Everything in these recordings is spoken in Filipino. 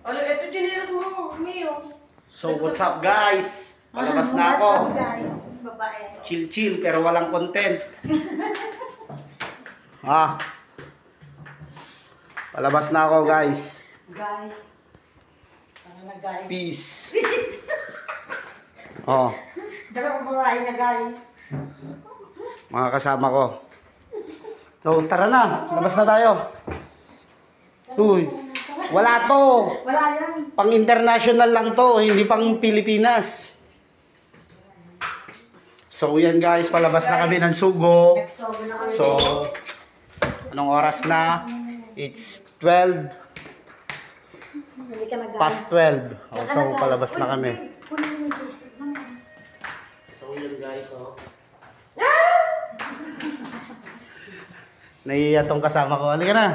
Ano, ito chinelas mo, Mio. So, what's up guys? Palabas na ako. What's up, guys? Babae ako. Chill pero walang content. Palabas na ako guys. Guys. Ano na guys? Peace. Oh, Dalawang babae na guys. mga kasama ko. So, tara na. Labas na tayo. Uy, wala to. Wala yan. Pang international lang to, hindi pang Pilipinas. So, yan guys, palabas na kami ng sugo. Nagsobo na kami. So, anong oras na? It's 12 Hindi ka na guys. past 12. Oh, so, palabas na kami. Kunin mo yung juice. So, yun guys, oh. Naiiya tong kasama ko. Halika na.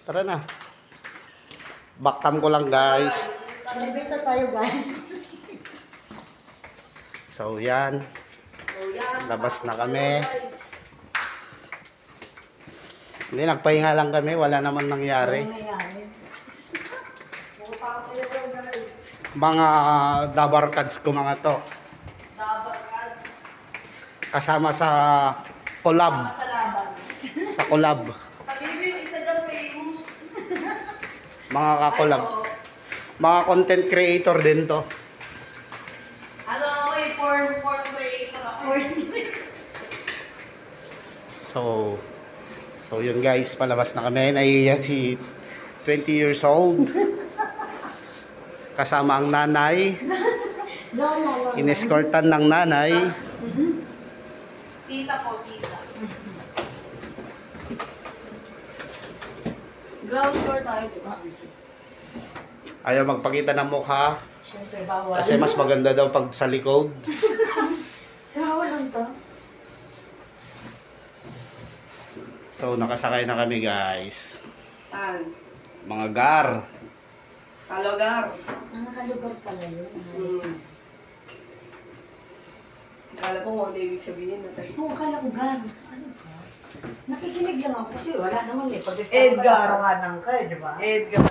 Tara na. Backcam ko lang guys. Elevator tayo guys. So, yan. Labas na kami. Hindi, nagpahinga lang kami. Wala naman nangyari. Ano nangyari? Mga dabarkads ko mga to. Dabar ads. Kasama sa collab. Sa laban. Sa collab. Sabi mo yung isa dyan famous. Mga kakolab. Mga content creator din to. Ano ako eh, porn creator ako. So yun guys, palabas na kami. Naiiya si 20 years old. Kasama ang nanay. No. Inescortan ng nanay. Tita po, tita. Ground floor tayo, di ba? Ayaw magpakita ng mukha. Siyempre bawal. Kasi mas maganda daw pag sa likod. Bawal lang to. So nakasakay na kami guys. Saan? Mga gar. Kalogar. Ang nakalugar pala yun. Akala ko kung ano ibig sabihin na tayo. Oo, akala ko gan. Ano ba? Nakikinig lang ako kasi wala naman eh. Pag Edgar. Tawanan ka eh, di ba? Edgar.